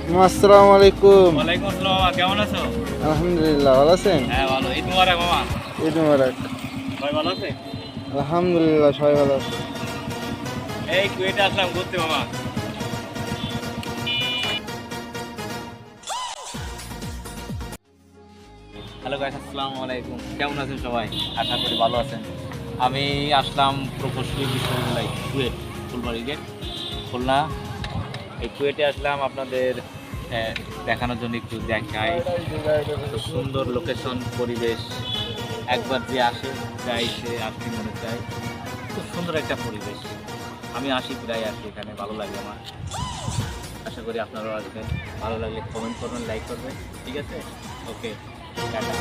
আসসালামু আলাইকুম। ওয়ালাইকুম আসসালাম, কেমন আছো? আলহামদুলিল্লাহ, ভালো আছেন? হ্যাঁ ভালো। ঈদ মুবারক মামা। ঈদ মুবারক। সবাই ভালো আছে? আলহামদুলিল্লাহ, সবাই ভালো আছে। এই কুয়েটে আসলাম ঘুরতে মামা। হ্যালো গাইস, আসসালামু আলাইকুম। কেমন আছেন সবাই? আশা করি ভালো আছেন। আমি আসলাম প্রকৌশলী বিশ্ববিদ্যালয় কুয়েট, ফুলবাড়ি গেট, খুলনা। এই কুয়েটে আসলাম আপনাদের দেখানোর জন্য, একটু দেখাই। এত সুন্দর লোকেশন, পরিবেশ, একবার যে আসে যাই সে আসতে মনে চায়। খুব সুন্দর একটা পরিবেশ। আমি আসি, প্রায় আসি এখানে, ভালো লাগে আমার। আশা করি আপনারাও আসবেন। ভালো লাগলে কমেন্ট করবেন, লাইক করবেন। ঠিক আছে, ওকে, টাটা।